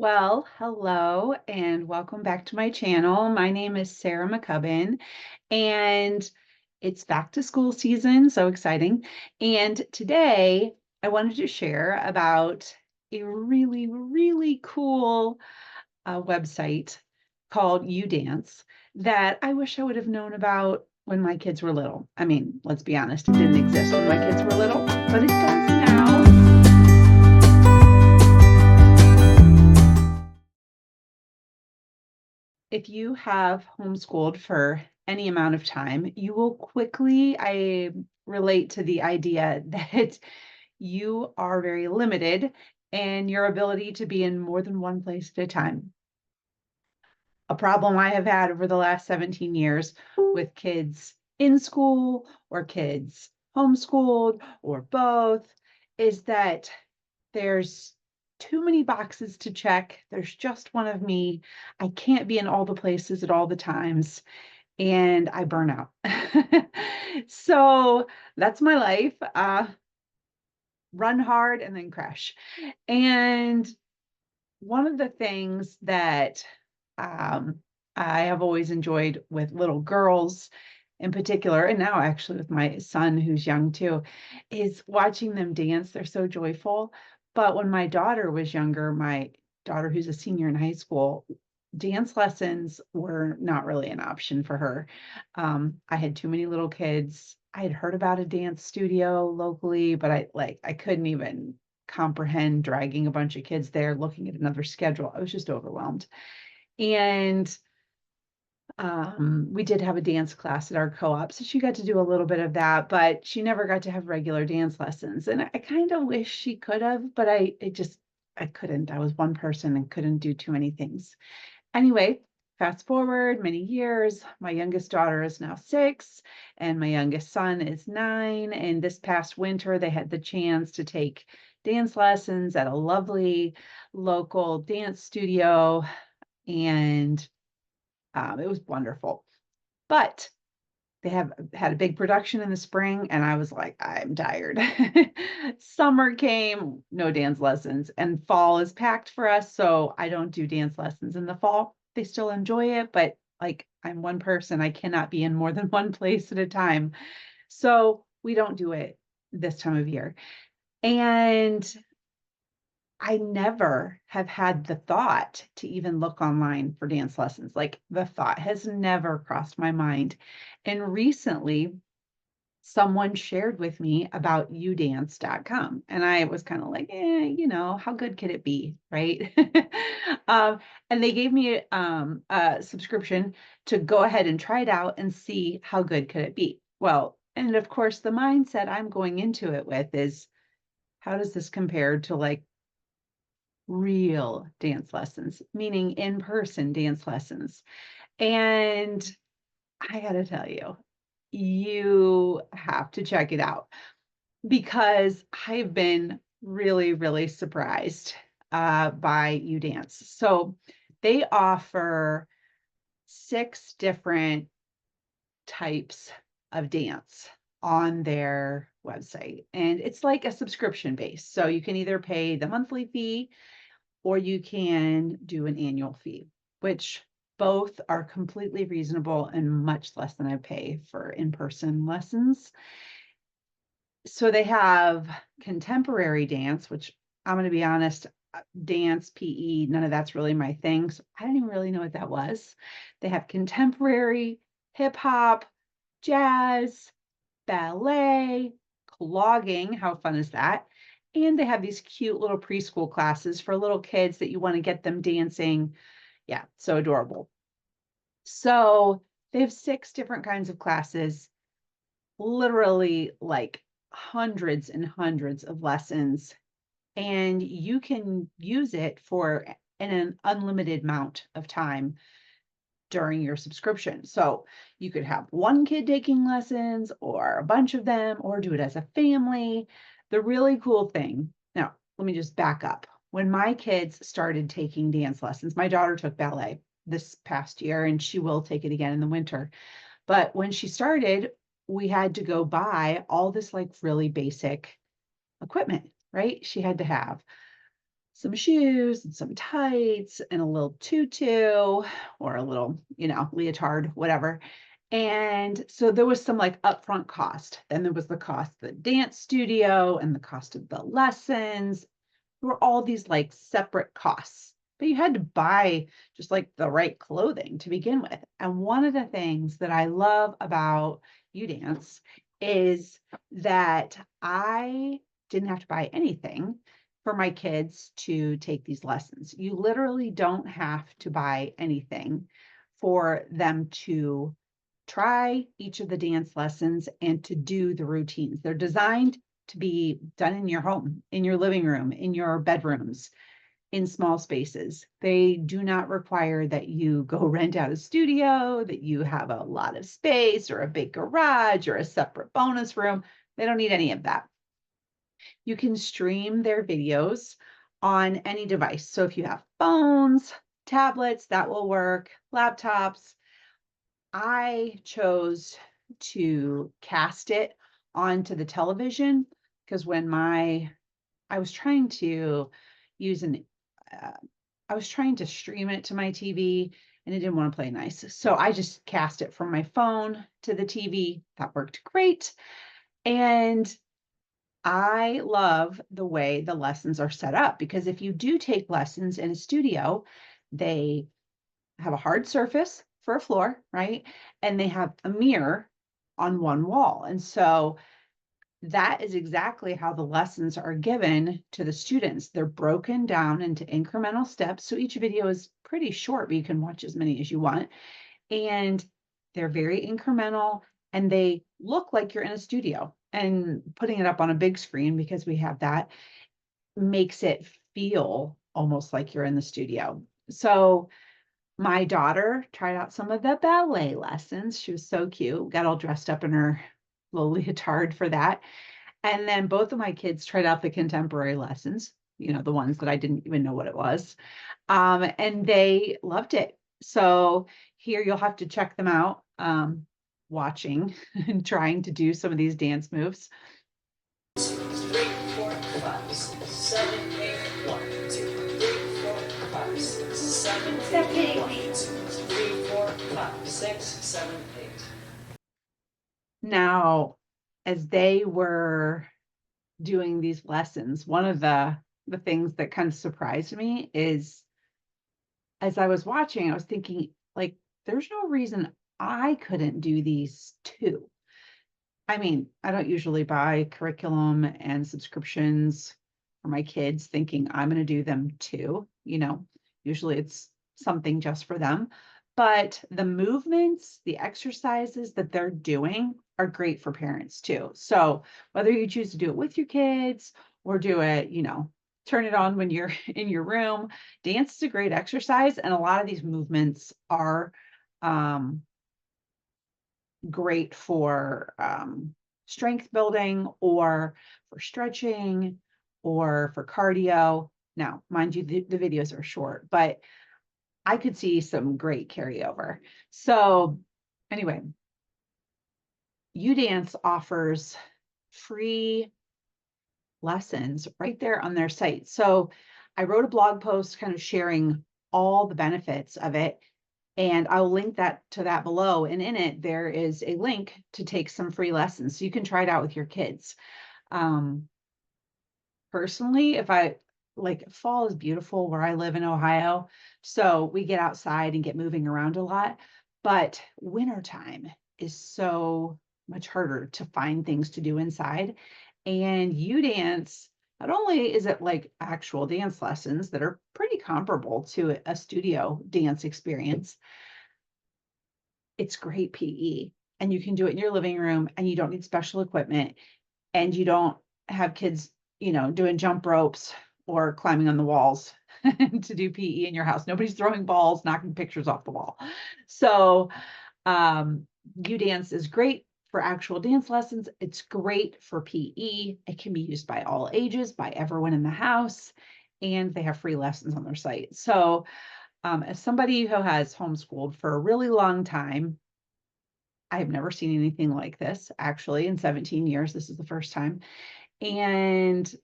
Well, hello and welcome back to my channel. My name is Sarah McCubbin and it's back to school season, so exciting. And today I wanted to share about a really cool website called YouDance that I wish I would have known about when my kids were little. I mean, let's be honest, it didn't exist when my kids were little, but it does now. If you have homeschooled for any amount of time, you will quickly, I relate to the idea that you are very limited in your ability to be in more than one place at a time. A problem I have had over the last 17 years with kids in school or kids homeschooled or both is that there's too many boxes to check. There's just one of me. I can't be in all the places at all the times, and I burn out. So that's my life. Run hard and then crash. And one of the things that um, I have always enjoyed with little girls in particular, and now actually with my son who's young too, is watching them dance. They're so joyful. But when my daughter was younger, my daughter who's a senior in high school, dance lessons were not really an option for her. I had too many little kids. I had heard about a dance studio locally, but I couldn't even comprehend dragging a bunch of kids there, looking at another schedule. I was just overwhelmed. And we did have a dance class at our co-op, so she got to do a little bit of that, but she never got to have regular dance lessons. And I kind of wish she could have, but I couldn't. I was one person and couldn't do too many things. Anyway, fast forward many years, my youngest daughter is now 6 and my youngest son is 9. And this past winter, they had the chance to take dance lessons at a lovely local dance studio, and it was wonderful. But they have had a big production in the spring, and I was like, I'm tired. Summer came, no dance lessons, and fall is packed for us, so I don't do dance lessons in the fall. They still enjoy it, but like I'm one person, I cannot be in more than one place at a time. So we don't do it this time of year. And I never have had the thought to even look online for dance lessons. Like the thought has never crossed my mind. And recently, someone shared with me about youdance.com. And I was kind of like, how good could it be? Right. um, and they gave me a subscription to go ahead and try it out and see how good could it be. Well, and of course, the mindset I'm going into it with is, how does this compare to like real dance lessons, meaning in-person dance lessons? And I got to tell you, you have to check it out because I've been really surprised by YouDance. So they offer 6 different types of dance on their website, and it's like a subscription base. So you can either pay the monthly fee or you can do an annual fee, which both are completely reasonable and much less than I pay for in-person lessons. So they have contemporary dance, which I'm going to be honest, dance, PE, none of that's really my thing. So I didn't even really know what that was. They have contemporary, hip hop, jazz, ballet, clogging. How fun is that? And they have these cute little preschool classes for little kids that you want to get them dancing. Yeah, so adorable. So they have 6 different kinds of classes, literally like hundreds and hundreds of lessons, and you can use it for an unlimited amount of time during your subscription. So you could have one kid taking lessons or a bunch of them, or do it as a family. The really cool thing, now let me just back up. When my kids started taking dance lessons, my daughter took ballet this past year and she will take it again in the winter. But when she started, we had to go buy all this like really basic equipment, right? She had to have some shoes and some tights and a little tutu or a little, leotard, whatever. And so there was some like upfront cost. Then there was the cost of the dance studio and the cost of the lessons. There were all these like separate costs, but you had to buy just like the right clothing to begin with. And one of the things that I love about YouDance is that I didn't have to buy anything for my kids to take these lessons. You literally don't have to buy anything for them to try each of the dance lessons and to do the routines. They're designed to be done in your home, in your living room, in your bedrooms, in small spaces. They do not require that you go rent out a studio, that you have a lot of space or a big garage or a separate bonus room. They don't need any of that. You can stream their videos on any device. So if you have phones, tablets, that will work, laptops. I chose to cast it onto the television because when I was trying to use I was trying to stream it to my TV and it didn't want to play nice. So I just cast it from my phone to the TV. That worked great. And I love the way the lessons are set up because if you do take lessons in a studio, they have a hard surface for a floor, right? And they have a mirror on one wall. And so that is exactly how the lessons are given to the students. They're broken down into incremental steps. So each video is pretty short, but you can watch as many as you want. And they're very incremental and they look like you're in a studio. And putting it up on a big screen, because we have that, makes it feel almost like you're in the studio. So my daughter tried out some of the ballet lessons. She was so cute, got all dressed up in her little leotard for that. And then both of my kids tried out the contemporary lessons, the ones that I didn't even know what it was. And they loved it. So here you'll have to check them out, watching and trying to do some of these dance moves. 3, 4, 5, 6, 7, 8, 1, 2, 3, 4, 5, 6, 7, 8, 1, 2, 3, 4, 5, 6, 7, 8. Now, as they were doing these lessons, one of the things that kind of surprised me is as I was watching, I was thinking, like, there's no reason I couldn't do these too. I mean, I don't usually buy curriculum and subscriptions for my kids thinking I'm going to do them too. Usually it's something just for them. But the movements, the exercises that they're doing are great for parents too. So whether you choose to do it with your kids or do it, turn it on when you're in your room, dance is a great exercise. And a lot of these movements are great for strength building or for stretching or for cardio. Now, mind you, the videos are short, but I could see some great carryover. So anyway, YouDance offers free lessons right there on their site. So I wrote a blog post kind of sharing all the benefits of it. And I'll link that to that below. And in it, there is a link to take some free lessons. So you can try it out with your kids. Personally, if I like fall is beautiful where I live in Ohio. So we get outside and get moving around a lot. But wintertime is so much harder to find things to do inside. And YouDance, not only is it like actual dance lessons that are pretty comparable to a studio dance experience, it's great PE. And you can do it in your living room and you don't need special equipment and you don't have kids, doing jump ropes or climbing on the walls to do PE in your house. Nobody's throwing balls, knocking pictures off the wall. So YouDance is great for actual dance lessons. It's great for PE. It can be used by all ages, by everyone in the house, and they have free lessons on their site. So as somebody who has homeschooled for a really long time, I have never seen anything like this. Actually, in 17 years, this is the first time. And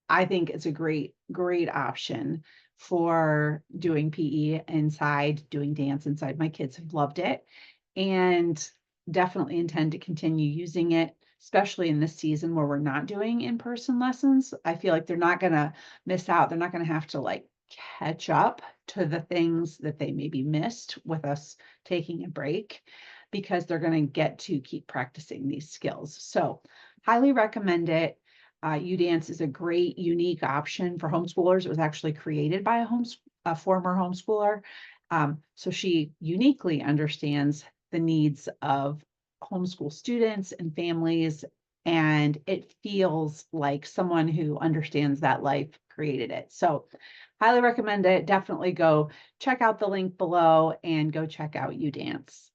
I think it's a great, great option for doing PE inside, doing dance inside. My kids have loved it and definitely intend to continue using it, especially in this season where we're not doing in-person lessons. I feel like they're not going to miss out. They're not going to have to like catch up to the things that they maybe missed with us taking a break because they're going to get to keep practicing these skills. So, highly recommend it. YouDance is a great, unique option for homeschoolers. It was actually created by a former homeschooler. So she uniquely understands the needs of homeschool students and families, and it feels like someone who understands that life created it. So highly recommend it. Definitely go check out the link below and go check out YouDance.